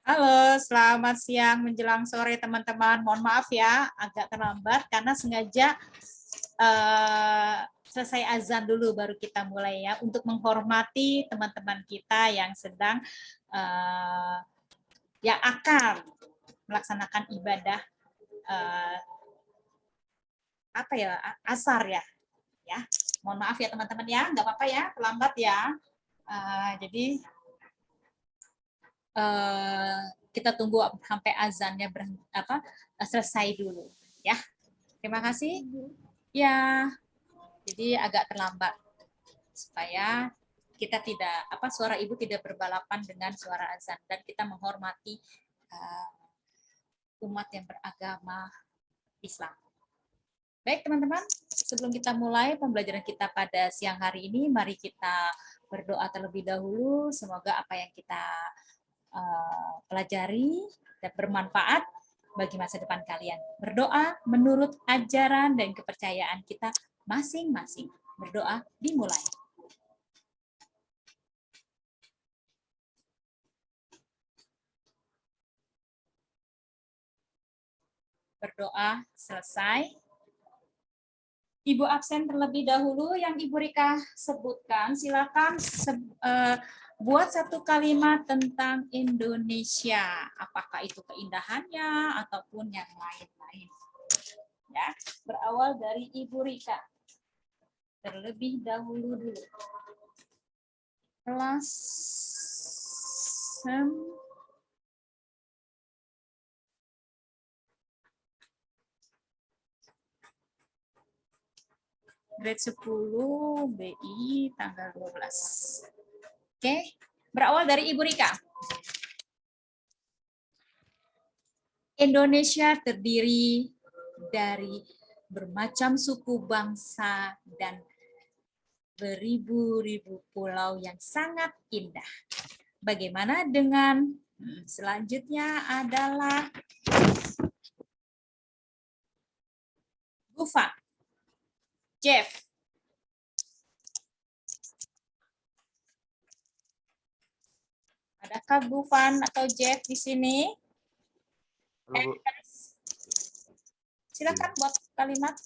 Halo, selamat siang menjelang sore teman-teman. Mohon maaf ya, agak terlambat karena sengaja selesai azan dulu baru kita mulai ya, untuk menghormati teman-teman kita yang sedang yang akan melaksanakan ibadah apa ya, asar ya. Ya, mohon maaf ya teman-teman ya, nggak apa-apa ya, terlambat ya. Jadi kita tunggu sampai azannya selesai dulu ya. Terima kasih. Ya, jadi agak terlambat supaya kita tidak suara ibu tidak berbalapan dengan suara azan dan kita menghormati umat yang beragama Islam. Baik teman-teman, sebelum kita mulai pembelajaran kita pada siang hari ini, mari kita berdoa terlebih dahulu. Semoga apa yang kita pelajari dan bermanfaat bagi masa depan kalian. Berdoa menurut ajaran dan kepercayaan kita masing-masing. Berdoa dimulai. Berdoa selesai. Ibu absen terlebih dahulu yang Ibu Rika sebutkan. Silakan buat satu kalimat tentang Indonesia. Apakah itu keindahannya ataupun yang lain-lain. Ya, berawal dari Ibu Rika. Terlebih dahulu dulu. Kelas grade 10 BI tanggal 12. Oke, berawal dari Ibu Rika. Indonesia terdiri dari bermacam suku bangsa dan beribu-ribu pulau yang sangat indah. Bagaimana dengan selanjutnya adalah Gufa, Jeff. Adakah Gufan atau Jeff di sini? Halo, Bu. Silakan buat kalimat.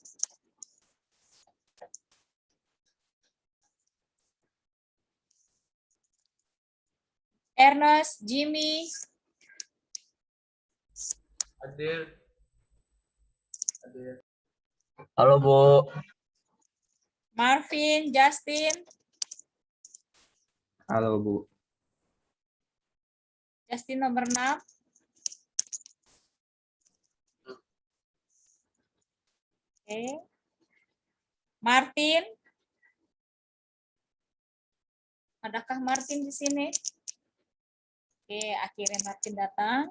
Ernest, Jimmy. Hadir. Halo, Bu. Marvin, Justin. Halo, Bu. Justin nomor 6. Oke. Martin. Adakah Martin di sini? Oke, akhirnya Martin datang.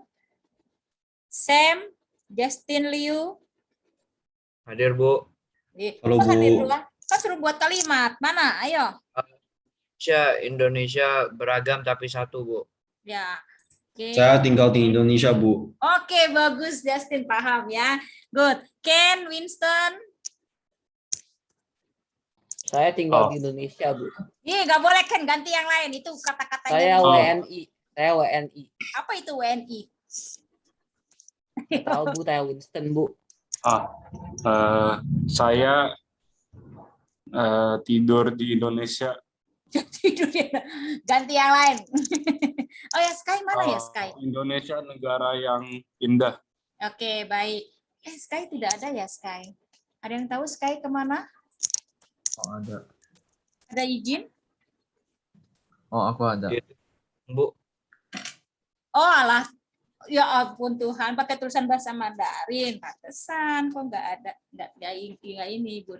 Sam, Justin Liu. Hadir, Bu. Halo, Bu. Hadir doang. Kan suruh buat kalimat. Mana? Ayo. Indonesia beragam tapi satu, Bu. Ya. Oke. Saya tinggal di Indonesia, Bu. Oke, bagus Justin, paham ya. Good. Ken, Winston. Saya tinggal di Indonesia, Bu. Ih, nggak boleh Ken, ganti yang lain. Itu kata-katanya. Saya WNI. Saya WNI. Apa itu WNI? Tahu, Bu, saya Winston, Bu. Saya tidur di Indonesia. Tidur ya. Ganti yang lain. Oh ya, Sky mana ya Sky? Indonesia negara yang indah. Oke, baik. Sky tidak ada ya Sky? Ada yang tahu Sky kemana? Oh, ada. Ada izin? Oh, aku ada. Bu. Oh alah, ya ampun Tuhan, pakai tulisan bahasa Mandarin. Pantesan kok nggak ada, nggak ini Bu.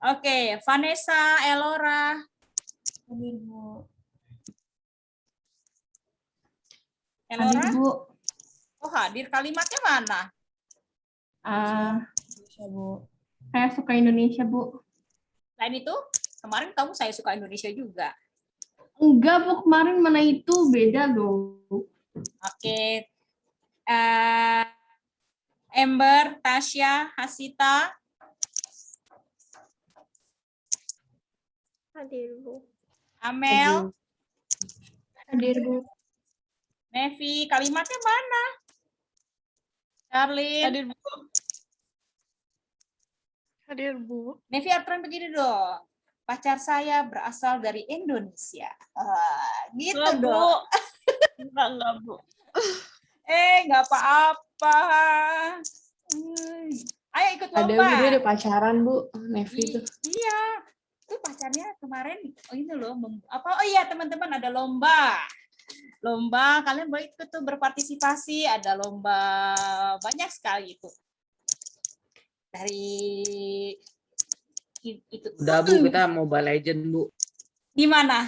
Oke, Vanessa, Elora. Hadir, Bu. Elora? Hadir, Bu. Oh hadir, kalimatnya mana? Indonesia, Bu. Saya suka Indonesia, Bu. Selain itu, kemarin kamu saya suka Indonesia juga. Enggak, Bu. Kemarin mana itu beda loh. Oke. Ember, Tasya, Hasita. Hadir, Bu. Amel. Hadir, Bu. Nevi, kalimatnya mana? Charlene. Hadir Bu. Hadir Bu. Nevi aturan begini dong. Pacar saya berasal dari Indonesia. Gitu Enggak, Bu. dong. Enggak, Bu. Nggak apa-apa. Ayo ikut Ada lomba. Bu, dia ada pacaran Bu, Nevi tuh. Iya, itu pacarnya kemarin ini loh. Oh iya teman-teman, ada lomba. Lomba, kalian boleh ikut tuh berpartisipasi. Ada lomba banyak sekali itu. Dari itu. Udah Bu, kita Mobile Legend Bu. Di mana?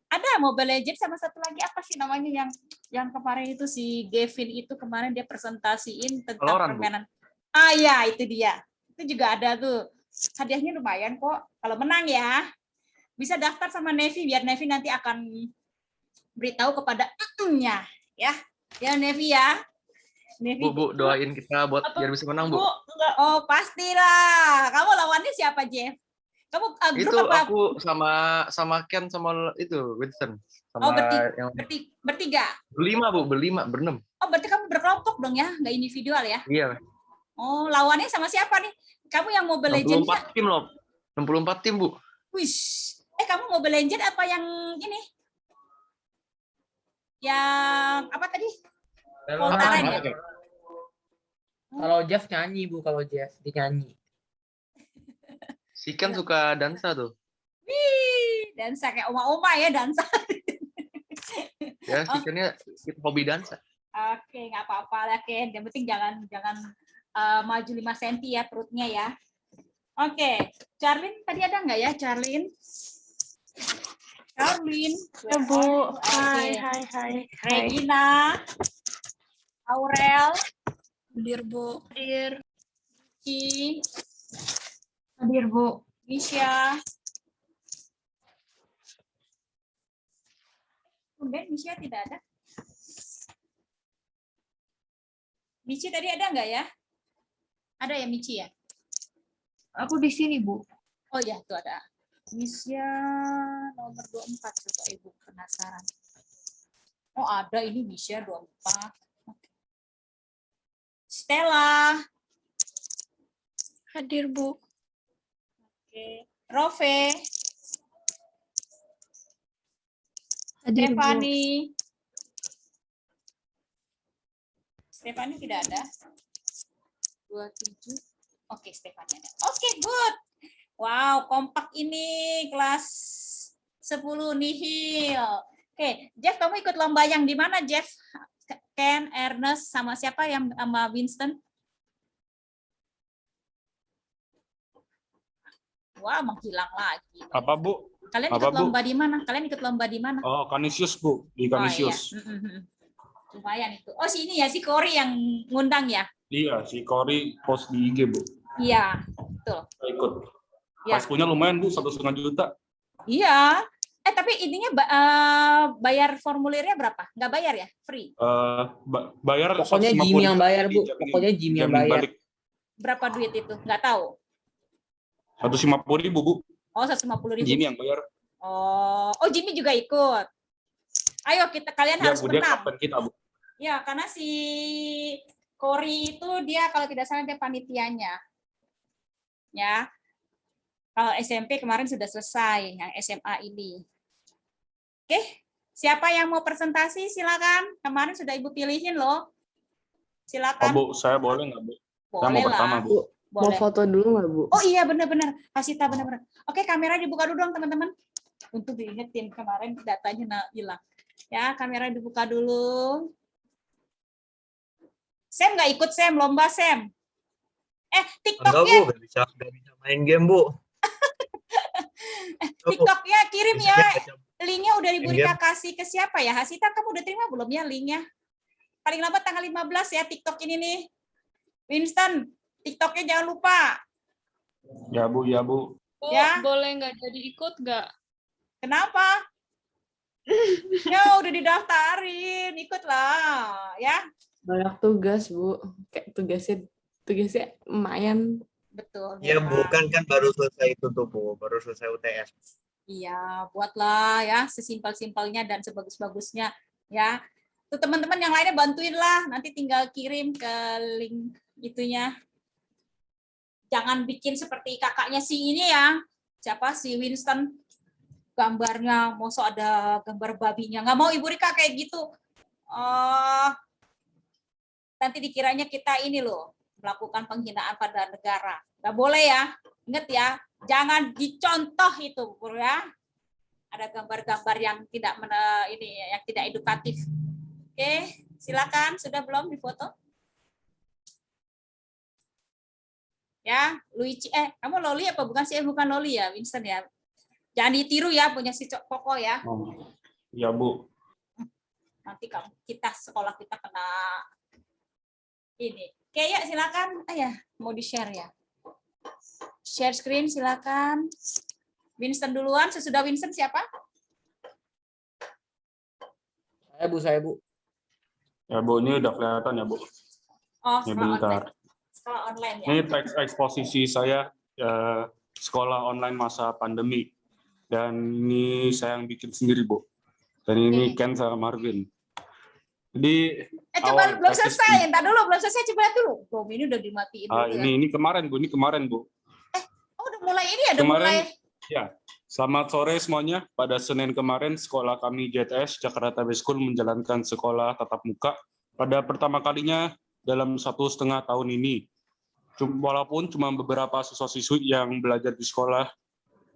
Ada Mobile Legends sama satu lagi apa sih namanya yang kemarin itu si Gavin itu kemarin dia presentasiin tentang Valorant, Bu. permainan. Ah ya, itu dia. Itu juga ada tuh. Hadiahnya lumayan kok. Kalau menang ya. Bisa daftar sama Nevi biar Nevi nanti akan beritahu kepada nya ya. Ya Nevi ya. Nevi. Bu, doain kita buat Apa? biar bisa menang, Bu. Enggak. Oh, pastilah. Kamu lawannya siapa, Jeff? Kamu Itu grup apa? aku sama Ken sama itu Winston. Sama Oh, yang bertiga. berenam. Oh, berarti kamu berkelompok dong ya, nggak individual ya? Iya. Oh, lawannya sama siapa nih? Kamu yang Mobile Legends? 64 tim loh. 64 tim, Bu. Wish. Kamu Mobile Legends apa yang ini? Yang apa tadi? Voltaren ya? Kalau Jeff nyanyi Bu, kalau Jeff dia nyanyi. Si Ken suka dansa tuh. Wih, dansa kayak oma-oma ya dansa. Ya, si Kennya hobi dansa. Oke, nggak apa-apa lah Ken. Yang penting jangan maju 5 cm ya perutnya ya. Oke, Charlene tadi ada nggak ya Charlene? Charlene. Ya Bu. Oke. Hai. Regina. Aurel. Hadir Bu. Hadir. Ki. Hadir Bu. Misha. Kemudian Misha tidak ada. Michi tadi ada nggak ya? Ada ya Michi ya? Aku di sini Bu. Oh ya, tuh ada. Misha nomor 24 coba Ibu penasaran. Oh, ada ini Misha 24. Stella. Hadir Bu. Oke. Rove. Hadir Bu. Stefani tidak ada. 27. Oke, Stefani ada. Oke, good. Wow, kompak ini kelas 10 nihil. Oke, Jeff, kamu ikut lomba yang di mana, Jeff? Ken, Ernest, sama siapa yang sama Winston? Wah, menghilang lagi. Apa Bu? Kalian Apa, ikut Bu? lomba di mana? Kalian ikut lomba di mana? Oh, Canisius Bu, di Oh, iya. Canisius. Lumayan itu. Oh, si ini ya, si Cory yang ngundang ya? Iya, si Cory post di IG Bu. Iya, betul. Saya ikut. Ya. Pas punya lumayan Bu, 1,5 juta. Iya. Tapi intinya bayar formulirnya berapa? Nggak bayar ya? Free. Bayar Pokoknya 150 Jimmy yang bayar Bu. dijamin- Pokoknya Jimmy yang dijamin bayar. balik. Berapa duit itu? Nggak tahu. 150.000 Bu. Oh, 150.000. Jimmy yang bayar. Oh, Jimmy juga ikut. Ayo kalian Ya harus Bu, dia menang. kapten kita Bu. Ya, karena si Cory itu dia kalau tidak salah dia panitianya. Ya. Kalau SMP kemarin sudah selesai, yang SMA ini. Oke, siapa yang mau presentasi silakan. Kemarin sudah Ibu pilihin loh. Oh Silakan. Bu, saya boleh nggak Bu? Saya mau Boleh pertama lah. Bu. Mau Boleh. foto dulu nggak Bu? Oh iya benar-benar. Hasita benar-benar. Oke, kamera dibuka dulu dong teman-teman. Untuk diingetin kemarin datanya hilang. Ya, kamera dibuka dulu. Sam nggak ikut Sam, lomba Sam. Enggak, TikToknya, Bu, nggak bisa main game, Bu. TikToknya kirim ya. Bisa- Linknya udah Ibu Main Rika kasih ke siapa ya? Hasita, kamu udah terima belum ya linknya? Paling lambat tanggal 15 ya TikTok ini nih. Winston, TikToknya jangan lupa. Ya Bu, ya Bu. Bu, Ya. boleh nggak jadi ikut nggak? Kenapa? Ya udah didaftarin, ikutlah ya. Banyak tugas Bu. Kayak tugasnya lumayan. Betul. Ya, memang. bukan kan baru selesai itu tuh, Bu. Baru selesai UTS. Iya, buatlah ya sesimpel-simpelnya dan sebagus-bagusnya. Ya. Tuh teman-teman yang lainnya bantuin lah, nanti tinggal kirim ke link itunya. Jangan bikin seperti kakaknya si ini ya. Siapa si Winston, gambarnya mosok ada gambar babinya. Nggak mau Ibu Rika kayak gitu. Nanti dikiranya kita ini loh, melakukan penghinaan pada negara. Nggak boleh ya. Ingat ya, jangan dicontoh itu, Bu ya. Ada gambar-gambar yang tidak yang tidak edukatif. Oke, silakan. Sudah belum difoto? Ya, Luigi. Kamu Loli apa bukan sih? Bukan Loli ya, Winston ya. Jangan ditiru ya, punya si Koko ya. Oh, ya Bu. Nanti sekolah kita kena ini. Oke, ya silakan. Ya, mau di-share ya. Share screen silakan. Winston duluan. Sesudah Winston siapa? Saya Bu. Ya Bu, ini udah kelihatan ya Bu. Oh, Ini sekolah bentar. online. Sekolah online ya. Ini teks eksposisi saya sekolah online masa pandemi. Dan ini saya yang bikin sendiri, Bu. Dan ini Ken sama Marvin. Jadi Coba belum teknis- selesai. Entar dulu, belum selesai. Coba lihat dulu. Bom, ini udah dimatiin dulu ya. ini kemarin, Bu. Ini kemarin, Bu. Oh, udah mulai ini ya? Udah mulai. Ya. Selamat sore semuanya. Pada Senin kemarin, sekolah kami JTS, Jakarta Base School, menjalankan sekolah tatap muka pada pertama kalinya dalam 1,5 tahun ini. Walaupun cuma beberapa siswa-siswi yang belajar di sekolah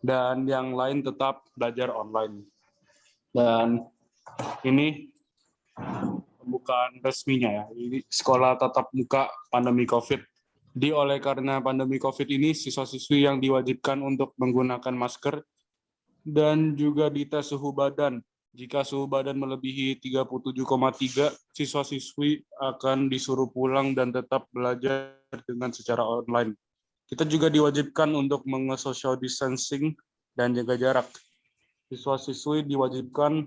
dan yang lain tetap belajar online. Dan ini pembukaan resminya ya. Ini sekolah tatap muka pandemi COVID. Oleh karena pandemi COVID ini, siswa-siswi yang diwajibkan untuk menggunakan masker dan juga dites suhu badan. Jika suhu badan melebihi 37,3, siswa-siswi akan disuruh pulang dan tetap belajar dengan secara online. Kita juga diwajibkan untuk social distancing dan jaga jarak. Siswa-siswi diwajibkan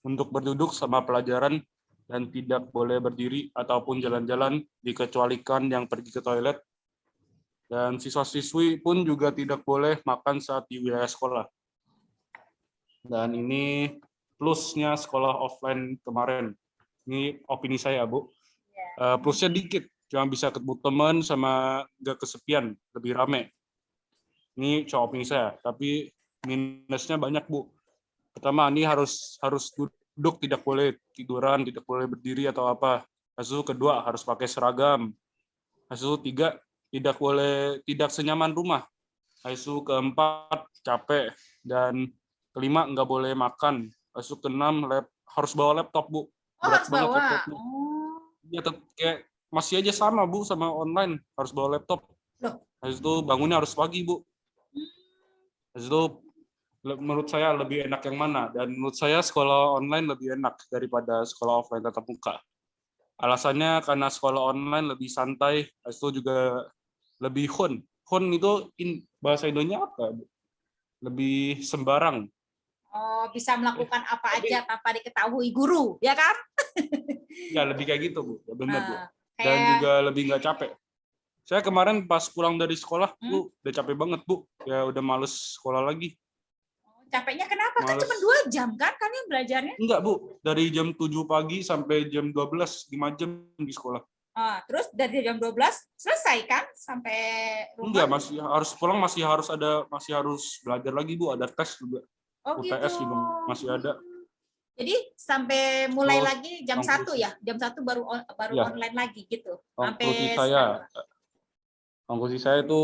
untuk berduduk sama pelajaran dan tidak boleh berdiri ataupun jalan-jalan dikecualikan yang pergi ke toilet. Dan siswa-siswi pun juga tidak boleh makan saat di wilayah sekolah. Dan ini plusnya sekolah offline kemarin. Ini opini saya, Bu. Plusnya dikit, cuma bisa ketemu teman sama nggak kesepian, lebih rame. Ini cuma opini saya, tapi minusnya banyak, Bu. Pertama, ini harus duduk, tidak boleh tiduran, tidak boleh berdiri atau apa. Hasil kedua, harus pakai seragam. Hasil tiga, tidak senyaman rumah. Hasil keempat, capek. Dan kelima, nggak boleh makan. Hasil keenam, harus bawa laptop, Bu. Berat harus banget bawa. laptopnya. Ya, kayak masih aja sama, Bu, sama online. Harus bawa laptop. Loh. Habis itu bangunnya harus pagi, Bu. Habis itu menurut saya lebih enak yang mana? Dan menurut saya sekolah online lebih enak daripada sekolah offline tatap muka. Alasannya karena sekolah online lebih santai, habis itu juga lebih fun. Fun itu bahasa Indonesia apa, Bu? Lebih sembarang. Oh, bisa melakukan apa aja tanpa diketahui guru, ya kan? Ya, lebih kayak gitu, Bu. Ya, benar, Bu. Dan Kayak juga lebih nggak capek. Saya kemarin pas pulang dari sekolah, Bu, udah capek banget, Bu. Ya udah males sekolah lagi. capeknya kenapa? Kan Males. cuma 2 jam kan yang belajarnya? Enggak, Bu. Dari jam 7 pagi sampai jam 12, 5 jam di sekolah. Terus dari jam 12 selesai kan sampai rumah? Enggak, masih harus pulang, masih harus belajar lagi, Bu. Ada tes juga. Oh UTS gitu. juga masih ada. Jadi sampai mulai Terus, lagi jam 1 ya? Jam 1 baru Ya. online lagi gitu. Konklusi Sampai saya itu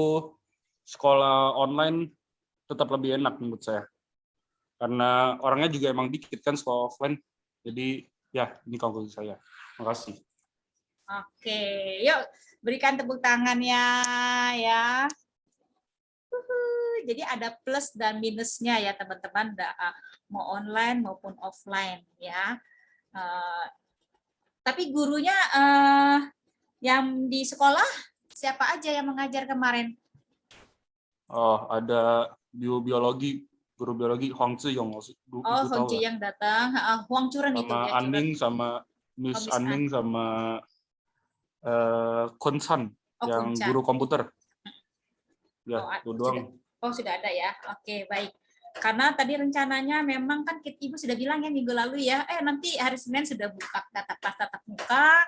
sekolah online tetap lebih enak menurut saya. Karena orangnya juga emang dikit kan sekolah offline. Jadi ya, ini konklusi saya. Makasih. Oke, yuk berikan tepuk tangannya ya. Jadi ada plus dan minusnya ya teman-teman, mau online maupun offline ya. Tapi gurunya yang di sekolah siapa aja yang mengajar kemarin? Oh, ada biologi, guru biologi Huang Ziyong. Oh, Hong Ji yang datang, Huang Curen itu sama ya. Aning, sama Miss Miss Aning, sama Kun San, yang Kun Chan. guru komputer. Ya, Oh, itu doang. Oh, sudah ada ya. Oke, baik. Karena tadi rencananya memang kan Ibu sudah bilang ya minggu lalu ya, nanti hari Senin sudah buka tatap muka,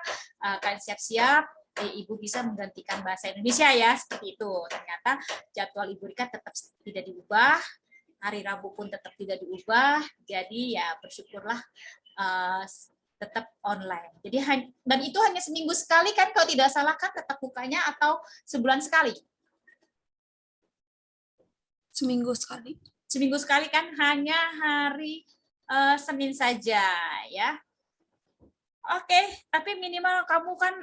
kalian siap-siap, Ibu bisa menggantikan bahasa Indonesia ya, seperti itu. Ternyata jadwal Ibu Rika tetap tidak diubah, hari Rabu pun tetap tidak diubah, jadi ya bersyukurlah tetap online. Jadi dan itu hanya seminggu sekali kan kalau tidak salah kan tetap bukanya, atau sebulan sekali? Seminggu sekali. Seminggu sekali kan, hanya hari Senin saja ya. Oke, tapi minimal kamu kan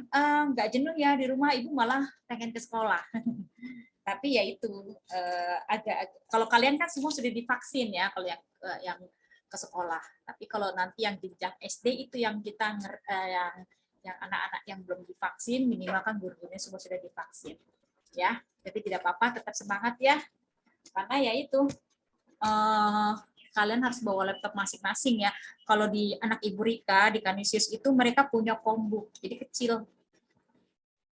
nggak jenuh ya di rumah, Ibu malah pengen ke sekolah. Tapi ya itu agak kalau kalian kan semua sudah divaksin ya, kalau yang ke sekolah. Tapi kalau nanti yang jenjang SD itu yang kita yang anak-anak yang belum divaksin, minimal kan guru-gurunya semua sudah divaksin ya. Jadi tidak apa-apa, tetap semangat ya. Karena ya itu kalian harus bawa laptop masing-masing ya. Kalau di anak Ibu Rika di Kanisius itu mereka punya Chromebook, jadi kecil.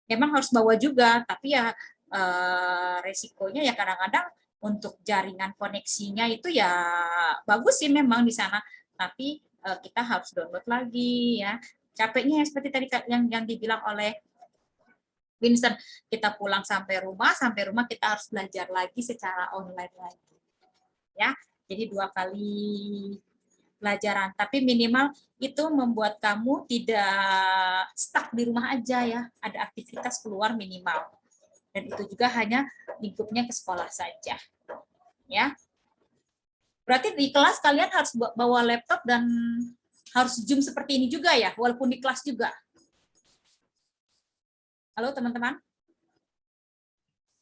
Memang harus bawa juga, tapi ya resikonya ya kadang-kadang untuk jaringan koneksinya itu ya bagus sih memang di sana, tapi kita harus download lagi ya. Capeknya ya seperti tadi yang dibilang oleh Vincent, kita pulang sampai rumah kita harus belajar lagi secara online lagi. Ya, jadi 2 kali pelajaran, tapi minimal itu membuat kamu tidak stuck di rumah aja ya, ada aktivitas keluar minimal, dan itu juga hanya lingkupnya ke sekolah saja ya. Berarti di kelas kalian harus bawa laptop dan harus Zoom seperti ini juga ya, walaupun di kelas juga. Halo teman-teman.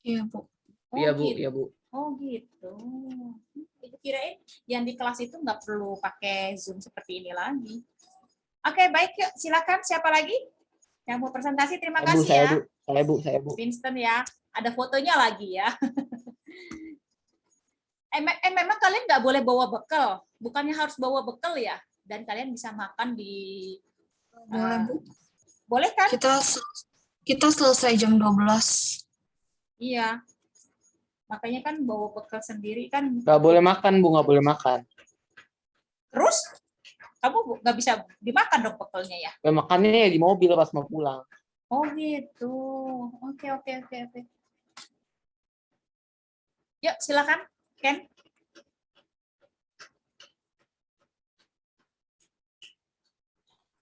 Iya, Bu. Iya, Bu. Gitu. Iya, Bu. Oh gitu. Ibu kirain yang di kelas itu nggak perlu pakai Zoom seperti ini lagi. Oke, baik, yuk silakan. Siapa lagi yang mau presentasi? Terima kasih ya. Saya, Bu. Winston ya. Ada fotonya lagi ya. Memang kalian nggak boleh bawa bekal. Bukannya harus bawa bekal ya? Dan kalian bisa makan di... Boleh, Bu. Boleh kan? Kita selesai jam 12. Iya. Makanya kan bawa bekal sendiri kan. Nggak boleh makan, Bu. Nggak boleh makan. Terus? Kamu nggak bisa dimakan dong bekalnya ya? Makannya di mobil pas mau pulang. Oh gitu. Oke. Yuk silakan, Ken.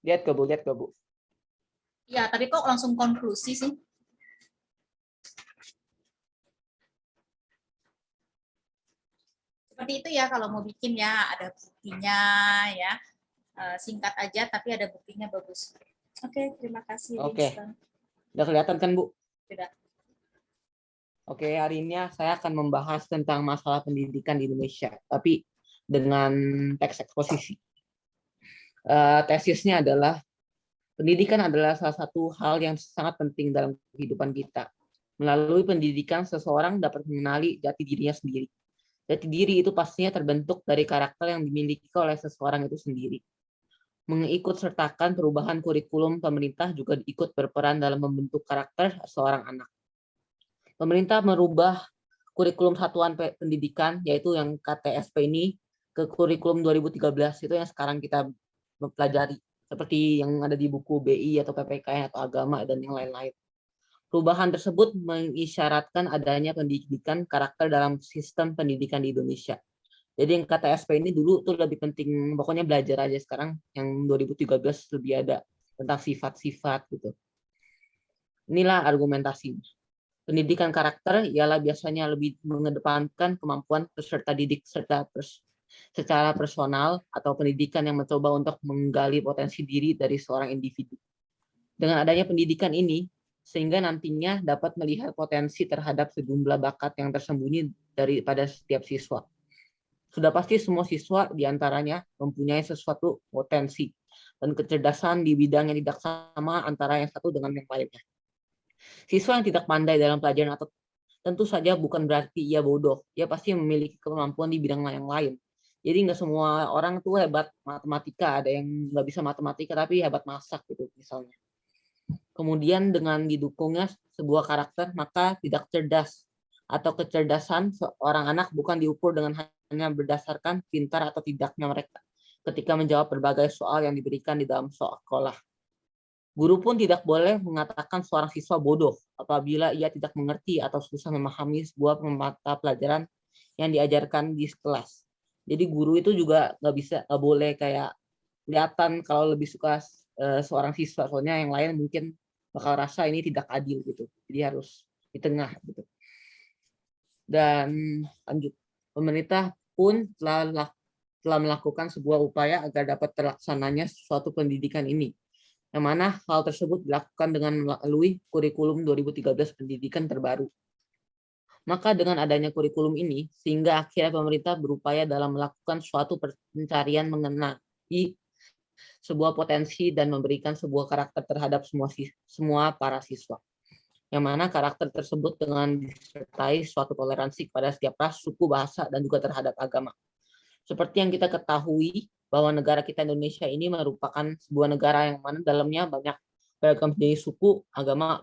Lihat ke Bu. Ya, tadi kok langsung konklusi sih? Seperti itu ya kalau mau bikin ya, ada buktinya ya. Singkat aja tapi ada buktinya bagus. Oke, terima kasih. Oke. Winston. Udah kelihatan kan, Bu? Sudah. Oke, hari ini saya akan membahas tentang masalah pendidikan di Indonesia, tapi dengan teks eksposisi. Tesisnya adalah pendidikan adalah salah satu hal yang sangat penting dalam kehidupan kita. Melalui pendidikan, seseorang dapat mengenali jati dirinya sendiri. Jati diri itu pastinya terbentuk dari karakter yang dimiliki oleh seseorang itu sendiri. Mengikut sertakan perubahan kurikulum pemerintah juga ikut berperan dalam membentuk karakter seorang anak. Pemerintah merubah kurikulum satuan pendidikan, yaitu yang KTSP ini, ke kurikulum 2013, itu yang sekarang kita pelajari, seperti yang ada di buku BI atau PPK atau agama dan yang lain-lain. Perubahan tersebut mengisyaratkan adanya pendidikan karakter dalam sistem pendidikan di Indonesia. Jadi yang KTSP ini dulu tuh lebih penting, pokoknya belajar aja. Sekarang yang 2013 lebih ada tentang sifat-sifat gitu. Inilah argumentasi. Pendidikan karakter ialah biasanya lebih mengedepankan kemampuan peserta didik secara personal atau pendidikan yang mencoba untuk menggali potensi diri dari seorang individu. Dengan adanya pendidikan ini, sehingga nantinya dapat melihat potensi terhadap sejumlah bakat yang tersembunyi pada setiap siswa. Sudah pasti semua siswa diantaranya mempunyai sesuatu potensi dan kecerdasan di bidang yang tidak sama antara yang satu dengan yang lainnya. Siswa yang tidak pandai dalam pelajaran atau tentu saja bukan berarti ia bodoh. Ia pasti memiliki kemampuan di bidang yang lain. Jadi nggak semua orang tuh hebat matematika. Ada yang nggak bisa matematika tapi hebat masak gitu misalnya. Kemudian dengan didukungnya sebuah karakter, maka tidak cerdas atau kecerdasan seorang anak bukan diukur dengan hanya berdasarkan pintar atau tidaknya mereka ketika menjawab berbagai soal yang diberikan di dalam sekolah. Guru pun tidak boleh mengatakan seorang siswa bodoh apabila ia tidak mengerti atau susah memahami sebuah mata pelajaran yang diajarkan di kelas. Jadi guru itu juga nggak boleh kayak kelihatan kalau lebih suka seorang siswa, soalnya yang lain mungkin bakal rasa ini tidak adil gitu. Jadi harus di tengah gitu. Dan lanjut, pemerintah pun telah melakukan sebuah upaya agar dapat terlaksananya suatu pendidikan ini, yang mana hal tersebut dilakukan dengan melalui kurikulum 2013 pendidikan terbaru. Maka dengan adanya kurikulum ini, sehingga akhirnya pemerintah berupaya dalam melakukan suatu pencarian mengenai sebuah potensi dan memberikan sebuah karakter terhadap semua para siswa. Yang mana karakter tersebut dengan disertai suatu toleransi kepada setiap ras, suku, bahasa, dan juga terhadap agama. Seperti yang kita ketahui, bahwa negara kita Indonesia ini merupakan sebuah negara yang mana dalamnya banyak beragam jenis suku, agama,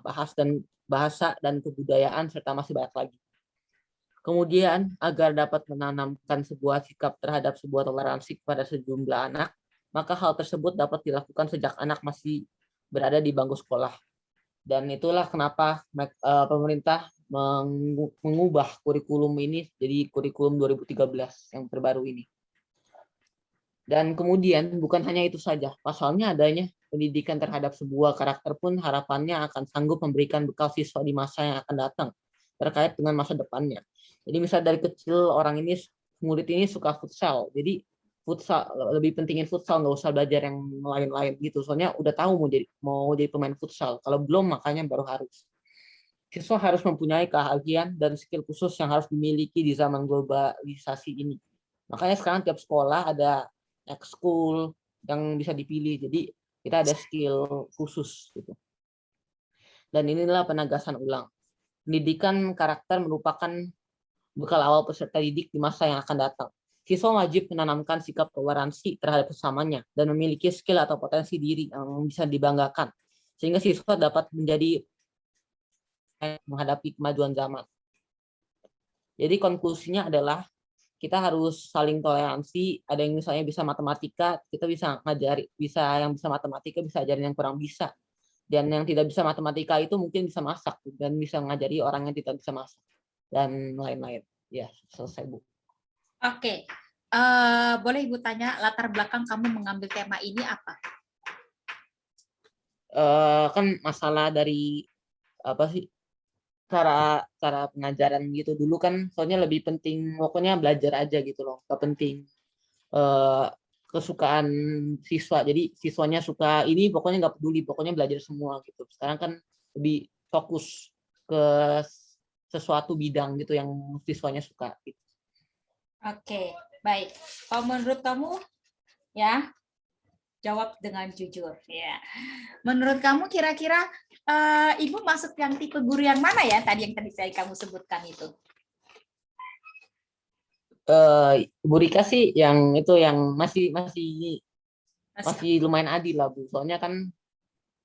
bahasa, dan kebudayaan, serta masih banyak lagi. Kemudian, agar dapat menanamkan sebuah sikap terhadap sebuah toleransi kepada sejumlah anak, maka hal tersebut dapat dilakukan sejak anak masih berada di bangku sekolah. Dan itulah kenapa pemerintah mengubah kurikulum ini jadi kurikulum 2013 yang terbaru ini. Dan kemudian bukan hanya itu saja, pasalnya adanya pendidikan terhadap sebuah karakter pun harapannya akan sanggup memberikan bekal siswa di masa yang akan datang terkait dengan masa depannya. Jadi misal dari kecil murid ini suka futsal, jadi futsal lebih pentingin futsal, nggak usah belajar yang lain-lain gitu. Soalnya udah tahu mau jadi pemain futsal. Kalau belum makanya baru harus. Siswa harus mempunyai keahlian dan skill khusus yang harus dimiliki di zaman globalisasi ini. Makanya sekarang tiap sekolah ada ekskul yang bisa dipilih. Jadi kita ada skill khusus gitu. Dan inilah penegasan ulang. Pendidikan karakter merupakan bekal awal peserta didik di masa yang akan datang. Siswa wajib menanamkan sikap toleransi terhadap sesamanya dan memiliki skill atau potensi diri yang bisa dibanggakan, sehingga siswa dapat menjadi menghadapi kemajuan zaman. Jadi konklusinya adalah kita harus saling toleransi. Ada yang misalnya bisa matematika, kita bisa ngajari, yang bisa matematika bisa ajarin yang kurang bisa. Dan yang tidak bisa matematika itu mungkin bisa masak dan bisa mengajari orang yang tidak bisa masak dan lain-lain. Ya, selesai, Bu. Oke. Boleh Ibu tanya latar belakang kamu mengambil tema ini apa? Kan masalah dari apa sih? Cara pengajaran gitu dulu kan, soalnya lebih penting pokoknya belajar aja gitu loh, nggak penting kesukaan siswa. Jadi siswanya suka ini pokoknya nggak peduli, pokoknya belajar semua gitu. Sekarang kan lebih fokus ke sesuatu bidang gitu yang siswanya suka gitu. Oke, baik. Kalau menurut kamu, ya, jawab dengan jujur. Ya. Menurut kamu kira-kira Ibu masuk yang tipe guru yang mana ya? Yang tadi kamu sebutkan itu. Bu Rika sih yang itu yang masih lumayan adil lah, Bu. Soalnya kan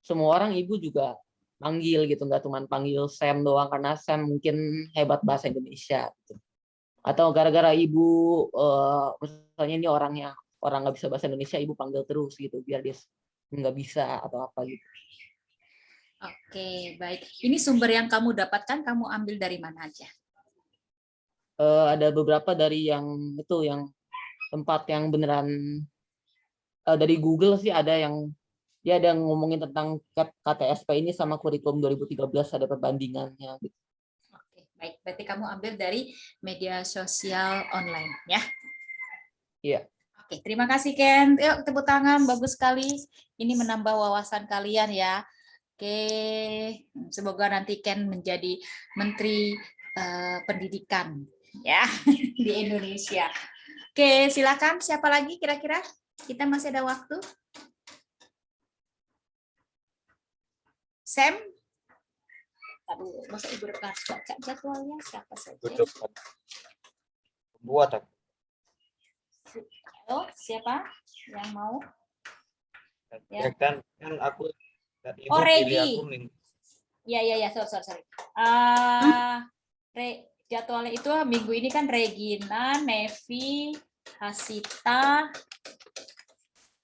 semua orang Ibu juga panggil gitu, nggak cuma panggil Sam doang karena Sam mungkin hebat bahasa Indonesia gitu. Atau gara-gara Ibu misalnya ini orang nggak bisa bahasa Indonesia, Ibu panggil terus gitu biar dia nggak bisa atau apa gitu. Oke, baik. Ini sumber yang kamu dapatkan, kamu ambil dari mana aja? Ada beberapa dari yang tempat yang beneran dari Google sih, ada yang dia ada ngomongin tentang KTSP ini sama kurikulum 2013, ada perbandingannya gitu. Oke, baik. Berarti kamu ambil dari media sosial online ya? Iya. Oke, terima kasih Ken. Yuk tepuk tangan, bagus sekali. Ini menambah wawasan kalian ya. Oke, semoga nanti Ken menjadi Menteri Pendidikan ya di Indonesia. Oke, silakan. Siapa lagi kira-kira? Kita masih ada waktu. Sam? Aduh, masa Ibu harus baca jadwalnya siapa saja? Buat aku. Halo, siapa yang mau? Ya kan aku dan Ibu Oh, pilih Regi. aku link. Ya, sorry. jadwalnya itu minggu ini kan Regina, Nevi, Hasita,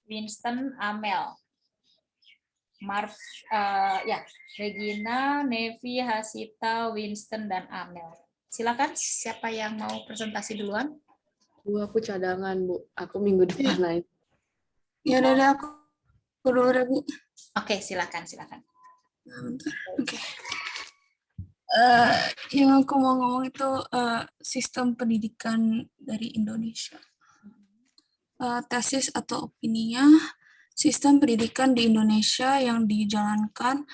Winston, Amel. Ya, Regina, Nevi, Hasita, Winston, dan Amel. Silakan, siapa yang mau presentasi duluan? Bu, aku cadangan, Bu. Aku minggu depan naik. Ya udah aku dulu deh, Bu. Oke, silakan. Bentar. Oke. Yang aku mau ngomong itu sistem pendidikan dari Indonesia. Tesis atau opininya, sistem pendidikan di Indonesia yang dijalankan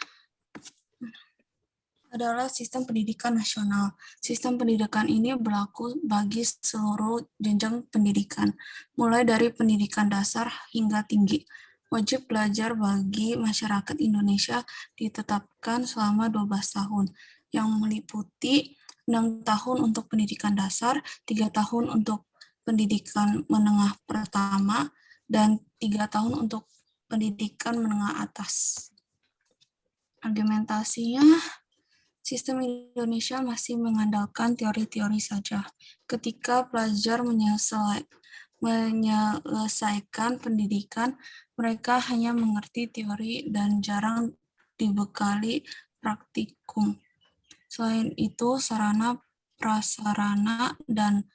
adalah sistem pendidikan nasional. Sistem pendidikan ini berlaku bagi seluruh jenjang pendidikan, mulai dari pendidikan dasar hingga tinggi. Wajib belajar bagi masyarakat Indonesia ditetapkan selama 12 tahun, yang meliputi 6 tahun untuk pendidikan dasar, 3 tahun untuk pendidikan menengah pertama, dan 3 tahun untuk pendidikan menengah atas. Argumentasinya, sistem Indonesia masih mengandalkan teori-teori saja. Ketika pelajar menyelesaikan pendidikan, mereka hanya mengerti teori dan jarang dibekali praktikum. Selain itu, sarana, prasarana, dan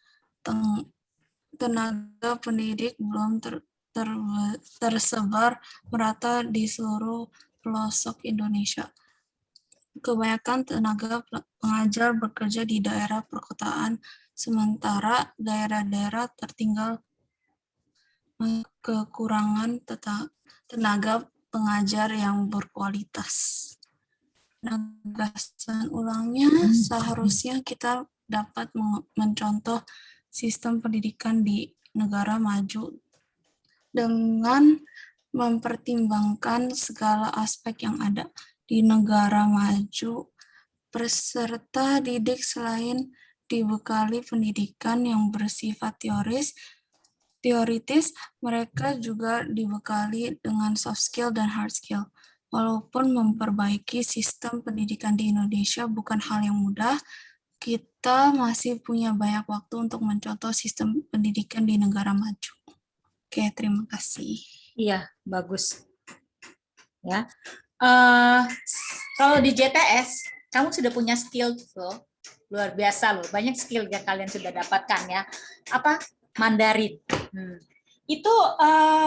tenaga pendidik belum tersebar merata di seluruh pelosok Indonesia. Kebanyakan tenaga pengajar bekerja di daerah perkotaan, sementara daerah-daerah tertinggal kekurangan tenaga pengajar yang berkualitas. Penegasan ulangnya, seharusnya kita dapat mencontoh sistem pendidikan di negara maju dengan mempertimbangkan segala aspek yang ada. Di negara maju, peserta didik selain dibekali pendidikan yang bersifat teoritis, mereka juga dibekali dengan soft skill dan hard skill. Walaupun memperbaiki sistem pendidikan di Indonesia bukan hal yang mudah, kita masih punya banyak waktu untuk mencontoh sistem pendidikan di negara maju. Oke, terima kasih. Iya, bagus. Ya. Kalau di JTS, kamu sudah punya skill loh. Luar biasa loh. Banyak skill yang kalian sudah dapatkan ya. Apa? Mandarin. Itu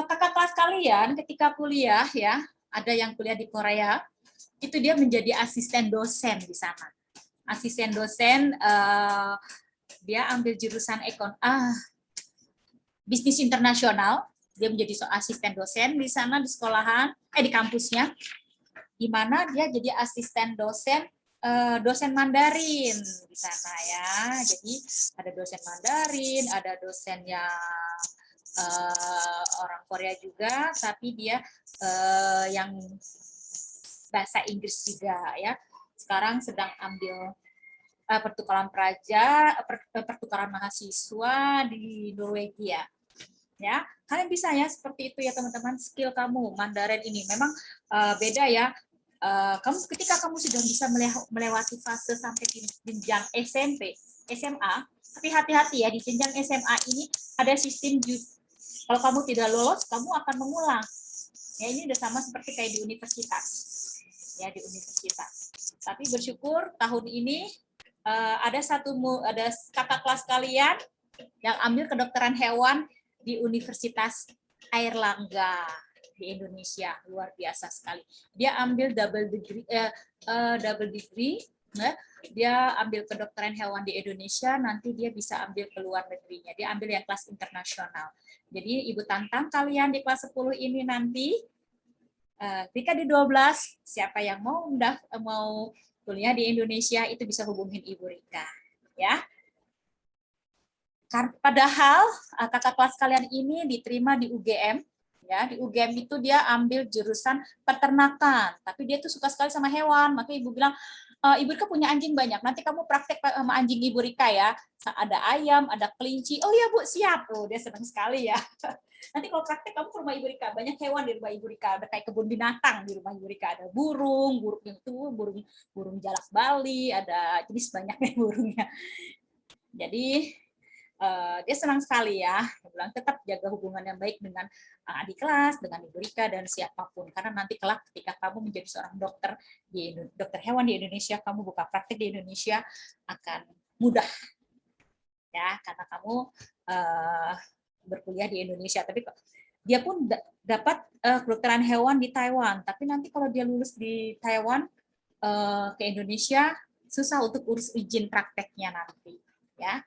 kakak kelas kalian ketika kuliah ya, ada yang kuliah di Korea, itu dia menjadi asisten dosen di sana. Asisten dosen, dia ambil jurusan bisnis internasional, dia menjadi asisten dosen di sana di sekolahan, di kampusnya, di mana dia jadi asisten dosen Mandarin di sana ya. Jadi ada dosen Mandarin, ada dosen yang orang Korea juga, tapi dia yang bahasa Inggris juga ya. Sekarang sedang ambil pertukaran mahasiswa di Norwegia. Ya, kalian bisa ya seperti itu ya teman-teman. Skill kamu Mandarin ini memang beda ya. Ketika kamu sudah bisa melewati fase sampai jenjang SMP, SMA, tapi hati-hati ya di jenjang SMA ini ada sistem kalau kamu tidak lolos, kamu akan mengulang. Ya, ini udah sama seperti kayak di universitas. Ya, di universitas. Tapi bersyukur tahun ini ada kakak kelas kalian yang ambil kedokteran hewan di Universitas Airlangga di Indonesia. Luar biasa sekali. Dia ambil double degree, dia ambil kedokteran hewan di Indonesia, nanti dia bisa ambil ke luar negerinya. Dia ambil yang kelas internasional. Jadi Ibu tantang kalian di kelas 10 ini nanti, ketika di 12, siapa yang mau kuliah di Indonesia itu bisa hubungin Ibu Rika, ya. Padahal kakak kelas kalian ini diterima di UGM, ya. Di UGM itu dia ambil jurusan peternakan, tapi dia tuh suka sekali sama hewan, makanya Ibu bilang Ibu Rika punya anjing banyak. Nanti kamu praktek sama anjing Ibu Rika ya. Ada ayam, ada kelinci. Oh iya Bu, siap. Oh, dia senang sekali ya. Nanti kalau praktek kamu ke rumah Ibu Rika, banyak hewan di rumah Ibu Rika. Ada kayak kebun binatang di rumah Ibu Rika. Ada burung itu burung jalak Bali, ada jenis banyaknya burungnya. Jadi dia senang sekali ya. Dia bilang tetap jaga hubungan yang baik dengan adik kelas, dengan Ibu Rika dan siapapun. Karena nanti kelak ketika kamu menjadi seorang dokter hewan di Indonesia, kamu buka praktik di Indonesia akan mudah ya, karena kamu berkuliah di Indonesia. Tapi dia pun dapat kedokteran hewan di Taiwan. Tapi nanti kalau dia lulus di Taiwan ke Indonesia, susah untuk urus izin prakteknya nanti ya.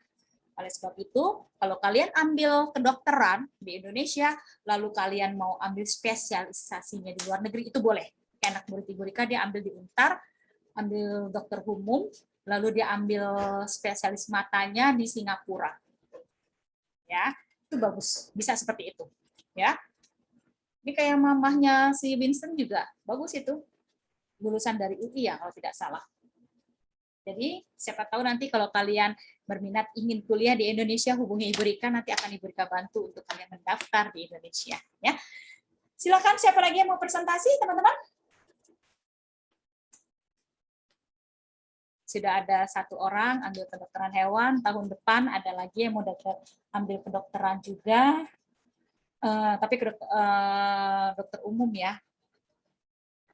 Oleh sebab itu, kalau kalian ambil kedokteran di Indonesia, lalu kalian mau ambil spesialisasinya di luar negeri, itu boleh. Kayak anak murid Ibu Rika, dia ambil di Untar, ambil dokter umum, lalu dia ambil spesialis matanya di Singapura. Ya, itu bagus. Bisa seperti itu. Ya. Ini kayak mamahnya si Winston juga, bagus itu. Lulusan dari UI ya, kalau tidak salah. Jadi siapa tahu nanti kalau kalian berminat ingin kuliah di Indonesia, hubungi Ibu Rika, nanti akan Ibu Rika bantu untuk kalian mendaftar di Indonesia. Ya, silakan siapa lagi yang mau presentasi, teman-teman? Sudah ada 1 orang ambil kedokteran hewan, tahun depan ada lagi yang mau ambil kedokteran juga, tapi dokter umum ya.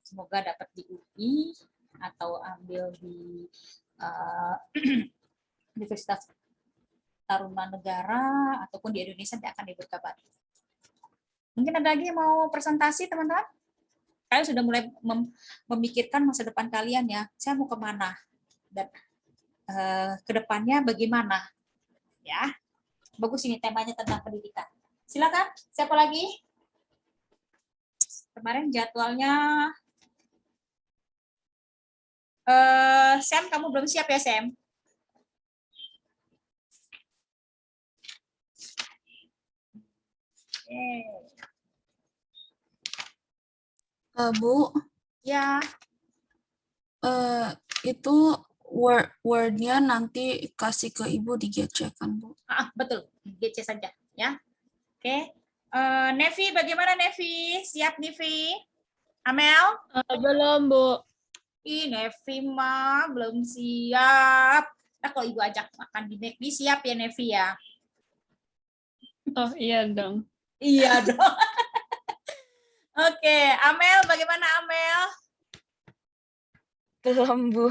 Semoga dapat di UI atau ambil di Universitas Tarumanegara ataupun di Indonesia nanti akan diberkabar. Mungkin ada lagi yang mau presentasi, teman-teman? Kalian sudah mulai memikirkan masa depan kalian ya. Saya mau kemana dan kedepannya bagaimana? Ya, bagus ini temanya tentang pendidikan. Silakan. Siapa lagi? Kemarin jadwalnya. Sam, kamu belum siap ya, Sam? Bu, Ya. itu wordnya nanti kasih ke Ibu di GC kan, Bu? Betul, GC saja ya. Oke. Nevi, bagaimana Nevi? Siap Nevi? Amel? Belum, Bu. Ih, Nevi mah belum siap. Nah, kalau Ibu ajak makan di McD, siap ya Nevi ya? Oh, iya dong. Iya dong. Oke, Amel, bagaimana Amel? Belum, Bu.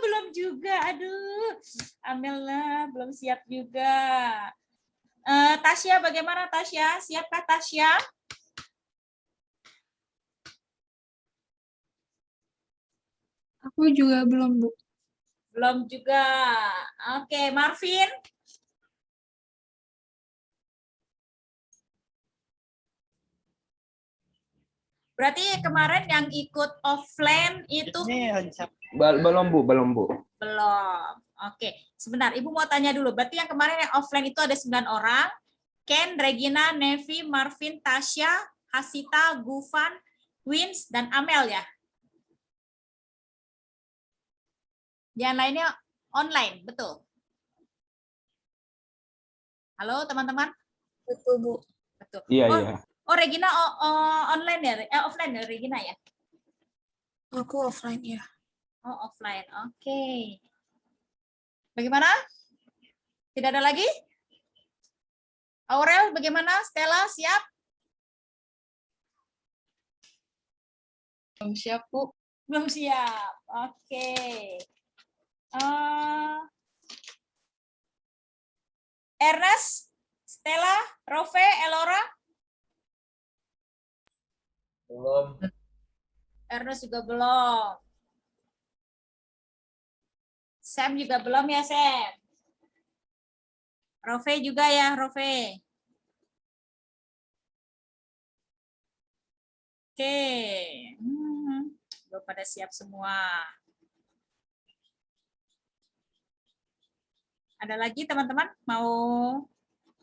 Belum juga, aduh. Amel lah, belum siap juga. Tasya, bagaimana Tasya? Siapkah Tasya? Aku juga belum, Bu. Belum juga. Oke, Marvin? Berarti kemarin yang ikut offline itu Belum, Bu. belum. Oke, sebentar. Ibu mau tanya dulu. Berarti yang kemarin yang offline itu ada 9 orang. Ken, Regina, Nevi, Marvin, Tasya, Hasita, Gufan, Wins, dan Amel ya? Yang lainnya online, betul? Halo teman-teman? Betul, Bu. Betul. Iya, iya. Oh, Regina online ya? Offline ya Regina ya? Aku offline ya. Oh, offline. Oke. Bagaimana? Tidak ada lagi? Aurel, bagaimana? Stella, siap? Belum siap, Bu. Belum siap. Oke. Ernest, Stella, Rove, Elora? Belum. Ernest juga belum. Sam juga belum ya, Sam? Rove juga ya, Rove? Oke. Belum pada siap semua. Ada lagi teman-teman mau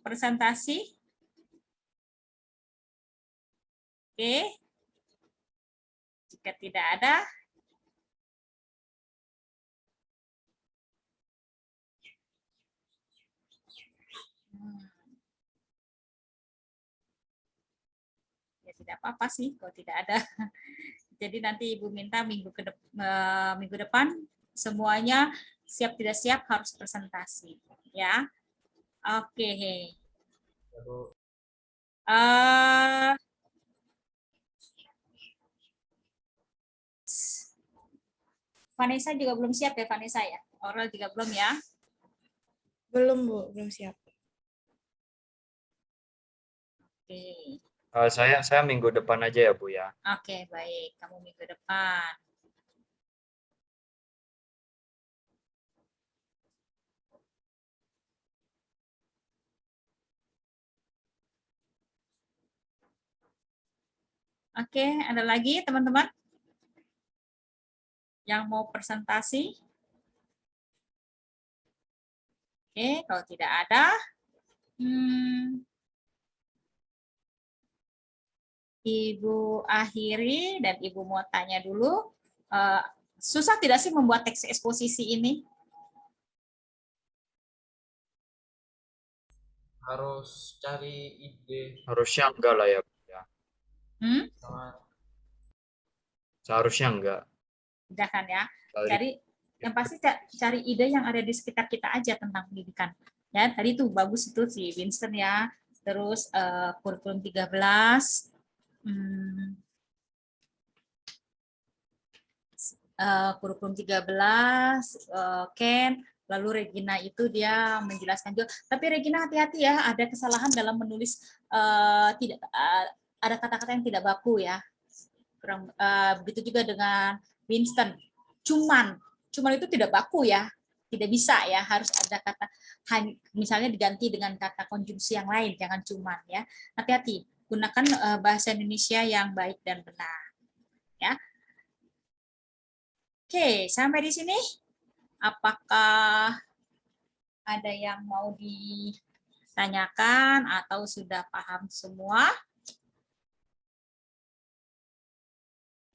presentasi? Oke. Jika tidak ada, Ya tidak apa-apa sih kalau tidak ada. Jadi nanti Ibu minta minggu depan semuanya siap tidak siap harus presentasi, ya. Oke. Vanessa juga belum siap ya, Vanessa ya. Oral juga belum ya. Belum, Bu. Belum siap. Oke. Saya minggu depan aja ya, Bu ya. Oke, baik. Kamu minggu depan. Oke, ada lagi teman-teman yang mau presentasi? Oke, kalau tidak ada, Ibu akhiri dan Ibu mau tanya dulu, susah tidak sih membuat teks eksposisi ini? Harus cari ide. Harusnya enggak lah ya, Bu ya. Seharusnya enggak. Udah kan ya? Yang pasti cari ide yang ada di sekitar kita aja tentang pendidikan. Ya, tadi tuh bagus itu si Winston ya. Terus kurikulum 13, kurikulum 13, Ken, lalu Regina itu dia menjelaskan juga. Tapi Regina hati-hati ya, ada kesalahan dalam menulis, ada kata-kata yang tidak baku ya. Begitu juga dengan Winston. Cuman itu tidak baku ya, tidak bisa ya, harus ada kata, misalnya diganti dengan kata konjungsi yang lain, jangan cuman ya. Hati-hati, gunakan bahasa Indonesia yang baik dan benar ya. Oke, sampai di sini. Apakah ada yang mau ditanyakan atau sudah paham semua?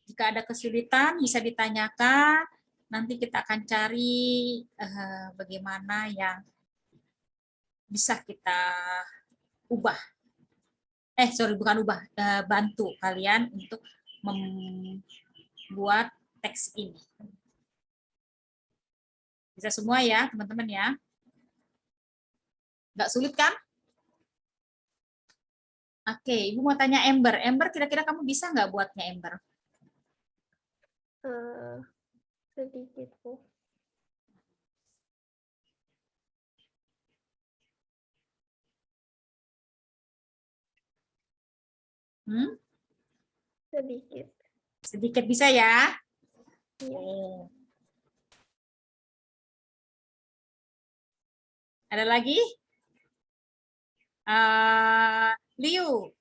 Jika ada kesulitan bisa ditanyakan, nanti kita akan cari bagaimana yang bisa kita ubah. Bukan ubah, bantu kalian untuk membuat teks ini. Bisa semua ya, teman-teman ya. Nggak sulit kan? Oke, Ibu mau tanya Ember. Ember, kira-kira kamu bisa nggak buatnya Ember? Sedikit, Bu. Sedikit. Sedikit bisa ya? Iya. Ada lagi? Liu,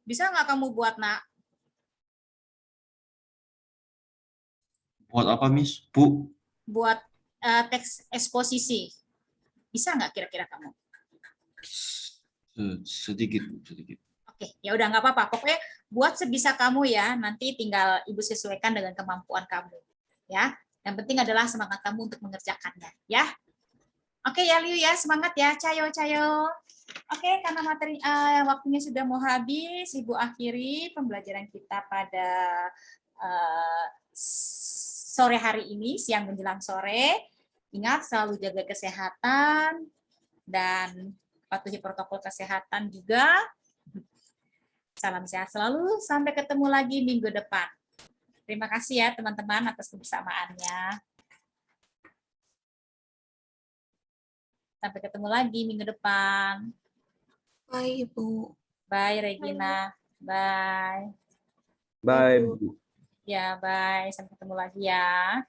bisa nggak kamu buat, Nak? Buat apa, Miss? Bu? Buat teks eksposisi. Bisa nggak kira-kira kamu? Sedikit, Bu, sedikit. Oke, ya udah nggak apa-apa. Pokoknya buat sebisa kamu ya. Nanti tinggal Ibu sesuaikan dengan kemampuan kamu. Ya, yang penting adalah semangat kamu untuk mengerjakannya. Ya, oke ya Liu ya, semangat ya, cayo. Oke, karena materi waktunya sudah mau habis, Ibu akhiri pembelajaran kita pada sore hari ini, siang menjelang sore. Ingat selalu jaga kesehatan dan patuhi protokol kesehatan juga. Salam sehat selalu, sampai ketemu lagi minggu depan. Terima kasih ya teman-teman atas kebersamaannya. Sampai ketemu lagi minggu depan. Bye, Ibu. Bye, Regina. Bye. Bye, Bu. Ya, bye. Sampai ketemu lagi ya.